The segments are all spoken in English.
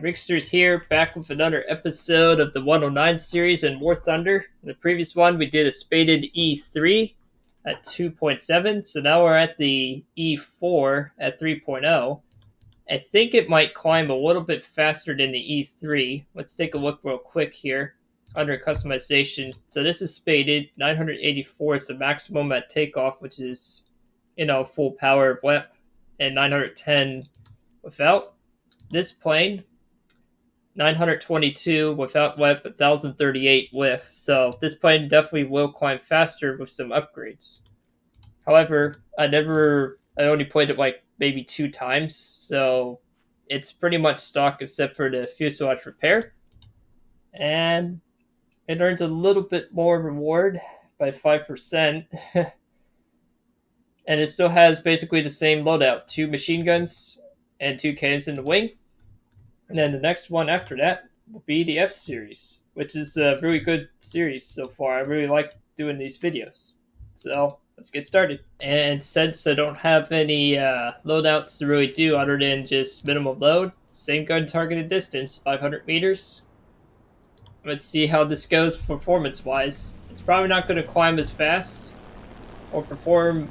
Rigsters here, back with another episode of the 109 series in warthunder. In the previous one, we did a spaded E3 at 2.7, so now we're at the E4 at 3.0. I think it might climb a little bit faster than the E3. Let's take a look real quick here under customization. So this is spaded, 984 is the maximum at takeoff, which is, full power WEP, and 910 without. This plane, 922 without WEP, 1038 with. So this plane definitely will climb faster with some upgrades. However, I only played it like maybe 2 times, so it's pretty much stock except for the fuselage repair. And it earns a little bit more reward by 5%. And it still has basically the same loadout, 2 machine guns and 2 cannons in the wing. And then the next one after that will be the F series, which is a really good series so far. I really like doing these videos. So let's get started. And since I don't have any loadouts to really do other than just minimum load, same gun targeted distance, 500 meters. Let's see how this goes performance-wise. It's probably not going to climb as fast or perform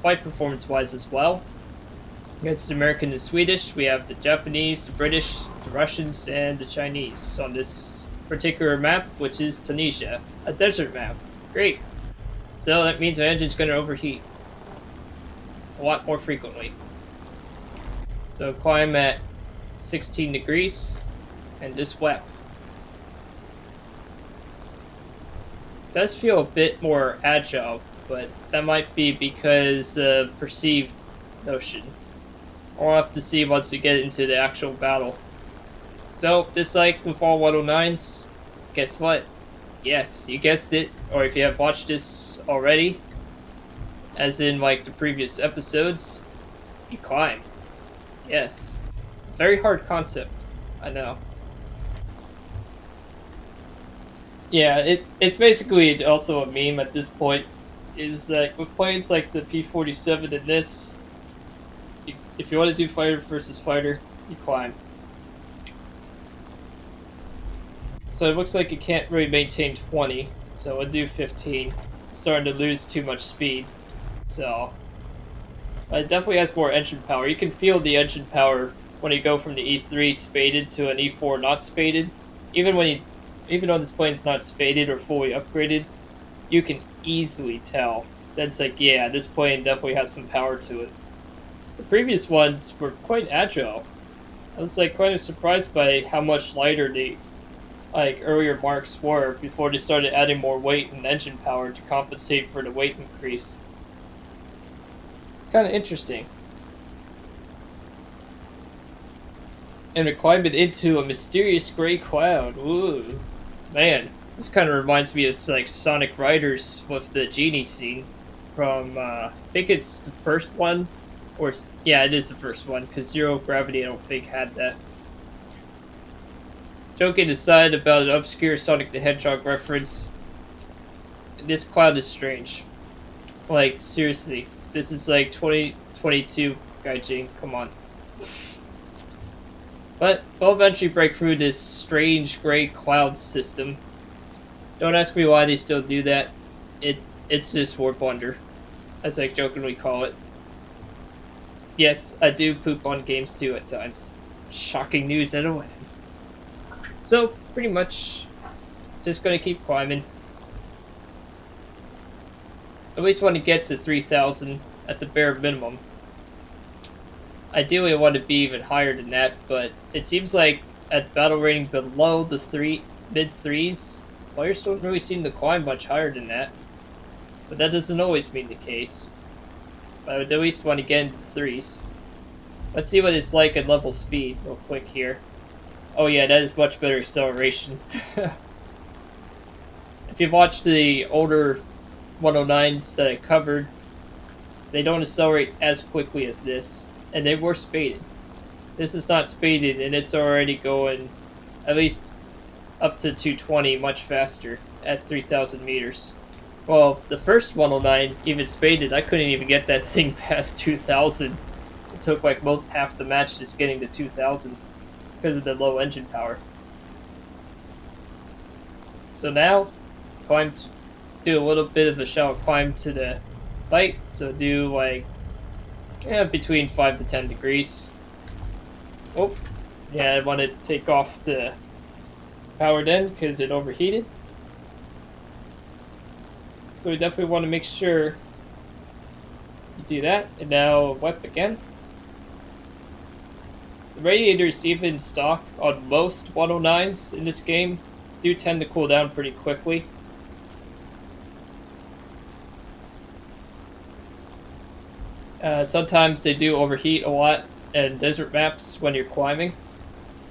flight performance-wise as well. Against the American and Swedish, we have the Japanese, the British, the Russians, and the Chinese on this particular map, which is Tunisia, a desert map. Great. So that means the engine's going to overheat a lot more frequently. So climb at 16 degrees, and this WEP. It does feel a bit more agile, but that might be because of perceived motion. I'll have to see once we get into the actual battle. So, just like with all 109s, guess what? Yes, you guessed it. Or if you have watched this already, as in like the previous episodes, you climb. Yes. Very hard concept, I know. Yeah, it's basically also a meme at this point, is that with planes like the P-47 and this, if you want to do fighter versus fighter, you climb. So it looks like it can't really maintain 20, so we'll do 15. It's starting to lose too much speed, so it definitely has more engine power. You can feel the engine power when you go from the E3 spaded to an E4 not spaded. Even though this plane's not spaded or fully upgraded, you can easily tell that it's like, yeah, this plane definitely has some power to it. The previous ones were quite agile. I was kind of surprised by how much lighter the earlier marks were before they started adding more weight and engine power to compensate for the weight increase. Kind of interesting. And we're climbing into a mysterious gray cloud. Ooh, man, this kind of reminds me of Sonic Riders with the genie scene from I think it's the first one. Or, yeah, it is the first one, because Zero Gravity, I don't think, had that. Joking aside about an obscure Sonic the Hedgehog reference, this cloud is strange. Seriously, this is 2022 Gaijin, come on. But we'll eventually break through this strange gray cloud system. Don't ask me why they still do that. It's just warthunder, as I jokingly call it. Yes, I do poop on games too at times. Shocking news at 11. So, pretty much, just gonna keep climbing. At least want to get to 3,000 at the bare minimum. Ideally I want to be even higher than that, but it seems like at battle ratings below the mid-3s, players don't really seem to climb much higher than that. But that doesn't always mean the case. I would at least want to get into the 3s. Let's see what it's like at level speed real quick here. Oh yeah, that is much better acceleration. If you've watched the older 109s that I covered, they don't accelerate as quickly as this. And they were spaded. This is not spaded and it's already going at least up to 220 much faster at 3,000 meters. Well, the first 109, even spaded, I couldn't even get that thing past 2,000. It took most half the match just getting to 2,000. because of the low engine power. So now, do a little bit of a shallow climb to the fight. So do like between 5 to 10 degrees. Oh, yeah, I want to take off the powered end because it overheated. So we definitely want to make sure you do that. And now wipe again. The radiators, even stock on most 109s in this game, do tend to cool down pretty quickly. Sometimes they do overheat a lot in desert maps when you're climbing,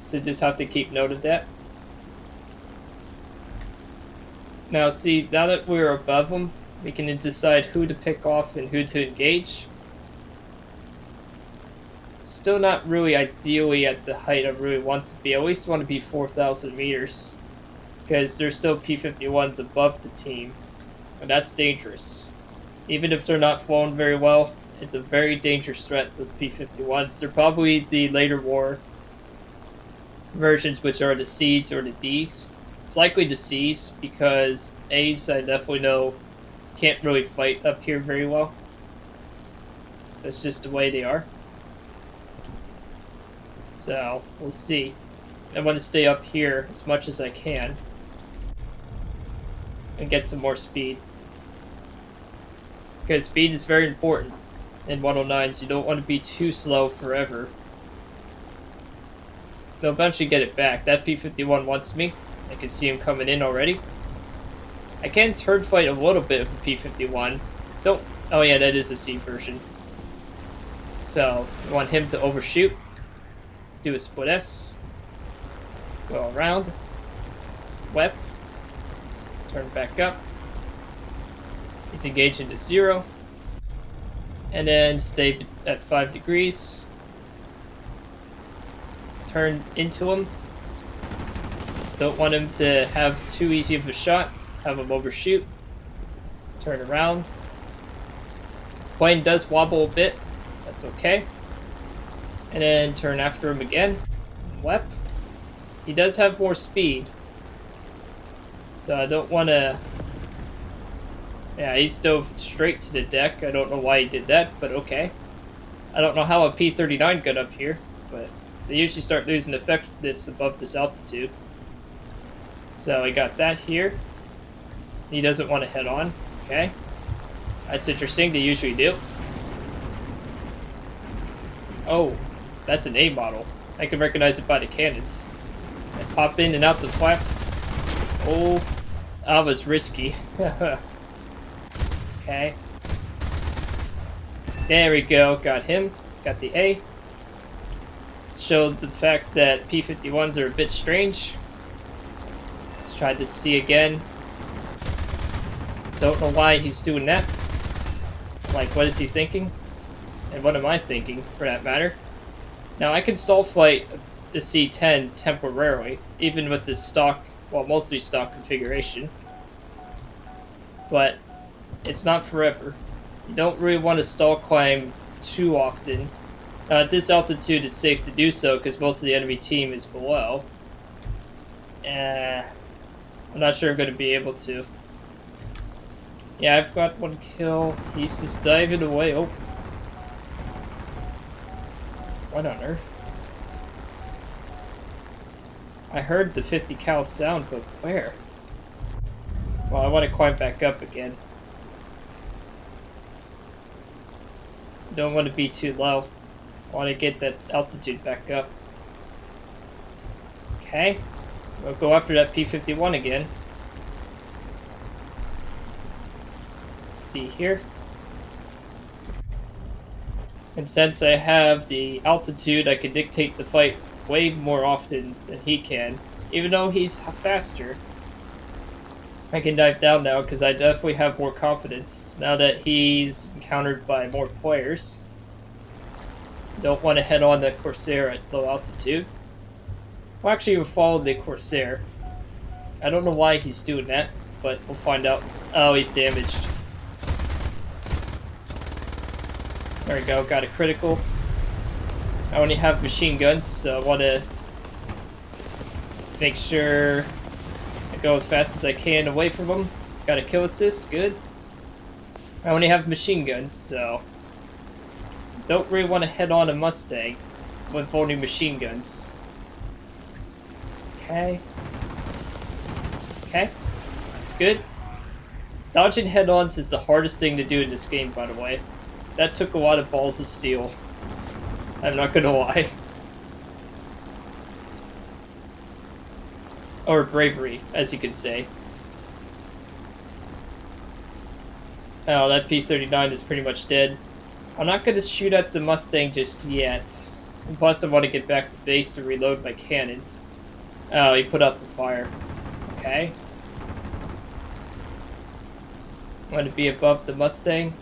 so you just have to keep note of that. Now see, now that we're above them, we can decide who to pick off and who to engage. Still not really ideally at the height I really want to be. I at least want to be 4,000 meters, because there's still P-51s above the team, and that's dangerous. Even if they're not flown very well, it's a very dangerous threat, those P-51s. They're probably the later war versions, which are the C's or the D's. It's likely the C's, because A's I definitely know can't really fight up here very well. That's just the way they are. So, we'll see. I want to stay up here as much as I can and get some more speed. Because speed is very important in 109s. You don't want to be too slow forever. They'll eventually get it back. That P-51 wants me. I can see him coming in already. I can turn fight a little bit of a P-51. Don't... Oh yeah, that is a C version. So, I want him to overshoot. Do a split S. Go around. Wep. Turn back up. He's engaged into 0. And then stay at 5 degrees. Turn into him. Don't want him to have too easy of a shot. Have him overshoot. Turn around. Plane does wobble a bit. That's okay. And then turn after him again. Wep. He does have more speed. So I don't want to... Yeah, he dove straight to the deck. I don't know why he did that, but okay. I don't know how a P-39 got up here, but they usually start losing effectiveness above this altitude. So I got that here. He doesn't want to head on. Okay. That's interesting. They usually do. Oh, that's an A model. I can recognize it by the cannons. I pop in and out the flaps. Oh, that was risky. Okay. There we go. Got him. Got the A. Showed the fact that P-51s are a bit strange. Let's try to see again. Don't know why he's doing that. Like, what is he thinking? And what am I thinking, for that matter? Now, I can stall flight the C-10 temporarily, even with this stock, well, mostly stock configuration. But it's not forever. You don't really want to stall climb too often. At this altitude, it's safe to do so because most of the enemy team is below. I'm not sure I'm going to be able to. Yeah, I've got one kill. He's just diving away. Oh. What on earth? I heard the 50 cal sound, but where? Well, I want to climb back up again. Don't want to be too low. I want to get that altitude back up. Okay. We'll go after that P-51 again. Let's see here. And since I have the altitude, I can dictate the fight way more often than he can. Even though he's faster. I can dive down now because I definitely have more confidence now that he's encountered by more players. Don't want to head on the Corsair at low altitude. Well, actually, we'll follow the Corsair. I don't know why he's doing that, but we'll find out. Oh, he's damaged. There we go, got a critical. I only have machine guns, so I want to Make sure I go as fast as I can away from them. Got a kill assist, good. I only have machine guns, so don't really want to head on a Mustang with only machine guns. Okay. Okay. That's good. Dodging head-ons is the hardest thing to do in this game, by the way. That took a lot of balls of steel. I'm not gonna lie. Or bravery, as you could say. Oh, that P-39 is pretty much dead. I'm not gonna shoot at the Mustang just yet. And plus, I want to get back to base to reload my cannons. Oh, he put out the fire. Okay. I'm going to be above the Mustang,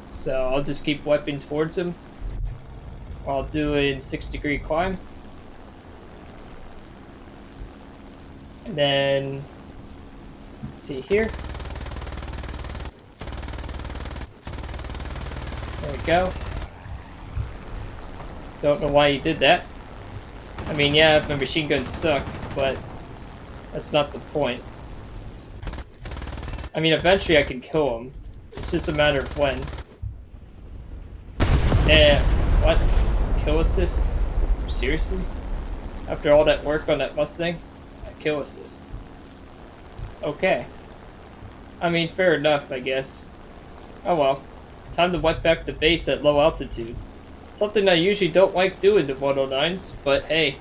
so I'll just keep wiping towards him while doing 6-degree climb. And then, let's see here. There we go. Don't know why he did that. I mean, yeah, my machine guns suck, but that's not the point. I mean, eventually I can kill him. It's just a matter of when. Yeah, what? Kill assist? Seriously? After all that work on that Mustang? A kill assist. Okay. I mean, fair enough, I guess. Oh well. Time to wipe back the base at low altitude. Something I usually don't like doing to 109s, but hey,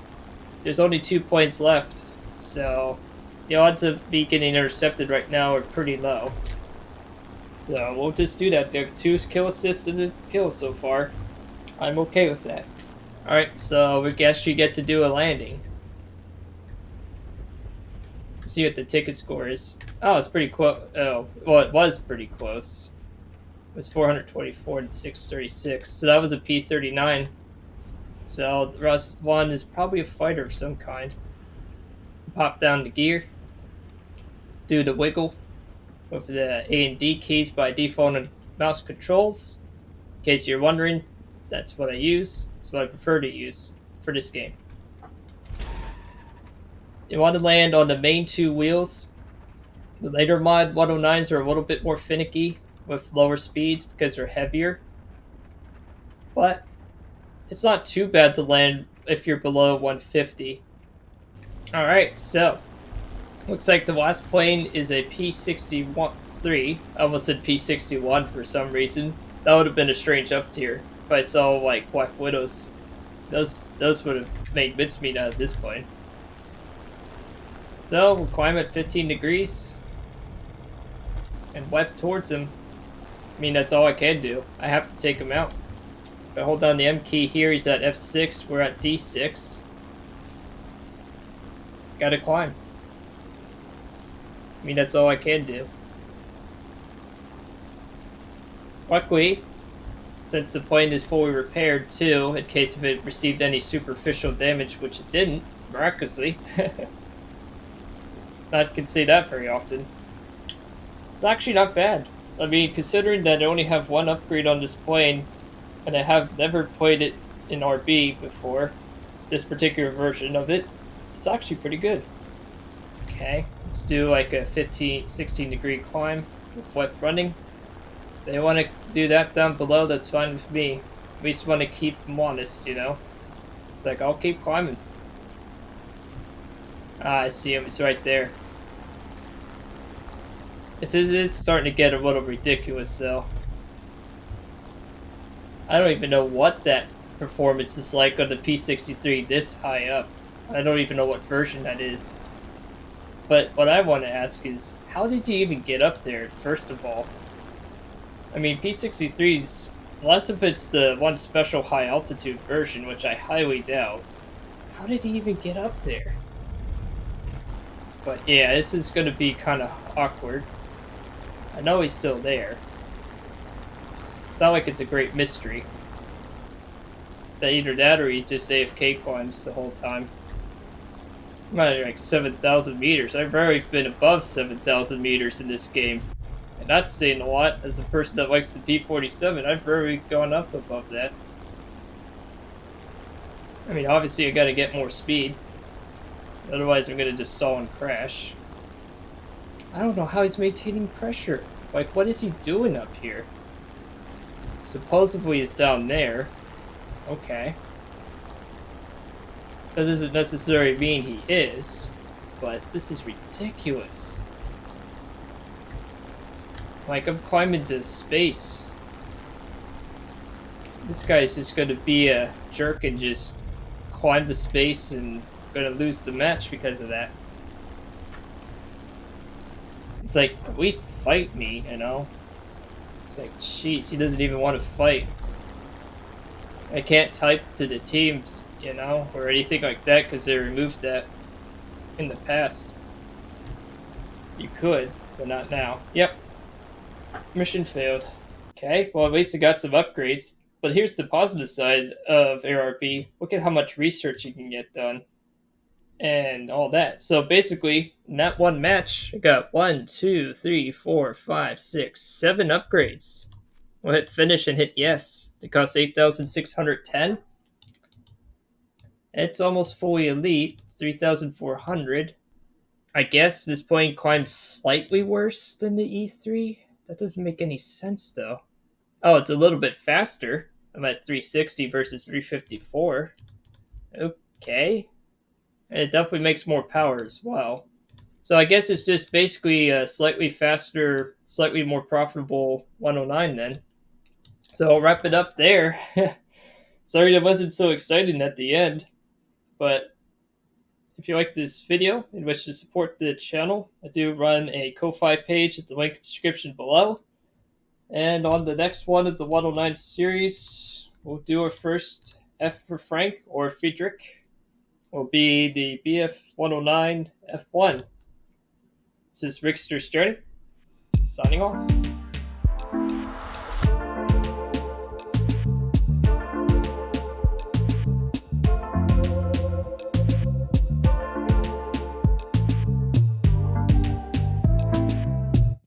there's only 2 points left, so the odds of me getting intercepted right now are pretty low. So we'll just do that. There are 2 kill assists and a kill so far. I'm okay with that. Alright, so we actually get to do a landing. Let's see what the ticket score is. Oh, it's pretty close. Oh, well, it was pretty close. It was 424 to 636, so that was a P-39. So the rest one is probably a fighter of some kind. Pop down the gear. Do the wiggle with the A and D keys by default on mouse controls. In case you're wondering, that's what I use. That's what I prefer to use for this game. You want to land on the main 2 wheels. The later mod 109s are a little bit more finicky with lower speeds because they're heavier. But it's not too bad to land if you're below 150. Alright, so looks like the last plane is a P-63. I almost said P-61 for some reason. That would have been a strange up tier if I saw like Black Widows. Those would have made mincemeat out of this plane. So we'll climb at 15 degrees and wipe towards him. I mean, that's all I can do. I have to take him out. If I hold down the M key here, he's at F6, we're at D6. Gotta climb. I mean, that's all I can do. Luckily, since the plane is fully repaired too, in case if it received any superficial damage, which it didn't, miraculously. Not can say that very often. It's actually not bad. I mean, considering that I only have 1 upgrade on this plane, and I have never played it in RB before, this particular version of it, it's actually pretty good. Okay, let's do like a 16 degree climb with wet running. If they want to do that down below, that's fine with me. We just want to keep them honest, you know? It's like, I'll keep climbing. Ah, I see him, it's right there. This is starting to get a little ridiculous, though. I don't even know what that performance is like on the P-63 this high up. I don't even know what version that is. But what I want to ask is, how did you even get up there, first of all? I mean, P-63s, unless if it's the one special high altitude version, which I highly doubt, how did he even get up there? But yeah, this is going to be kind of awkward. I know he's still there. It's not like it's a great mystery. That either that or he just AFK climbs the whole time. I'm at like 7,000 meters. I've already been above 7,000 meters in this game. And that's saying a lot. As a person that likes the P-47, I've already gone up above that. I mean, obviously I gotta get more speed. Otherwise, I'm gonna just stall and crash. I don't know how he's maintaining pressure. Like, what is he doing up here? Supposedly he's down there. Okay. That doesn't necessarily mean he is, but this is ridiculous. Like, I'm climbing to space. This guy's just gonna be a jerk and just climb to space and gonna lose the match because of that. It's like, at least fight me, you know? It's like, jeez, he doesn't even want to fight. I can't type to the teams, you know, or anything like that because they removed that in the past. You could, but not now. Yep. Mission failed. Okay, well, at least I got some upgrades. But here's the positive side of ARB. Look at how much research you can get done. And all that. So basically, in that one match, I got 1, 2, 3, 4, 5, 6, 7 upgrades. We'll hit finish and hit yes. It costs 8,610. It's almost fully elite. 3,400. I guess this plane climbs slightly worse than the E3. That doesn't make any sense though. Oh, it's a little bit faster. I'm at 360 versus 354. Okay. And it definitely makes more power as well. So I guess it's just basically a slightly faster, slightly more profitable 109 then. So I'll wrap it up there. Sorry that wasn't so exciting at the end. But if you like this video and wish to support the channel, I do run a Ko-Fi page at the link in the description below. And on the next one of the 109 series, we'll do our first F for Frank or Friedrich. Will be the BF 109 F1. This is Rigsters Journey, signing off.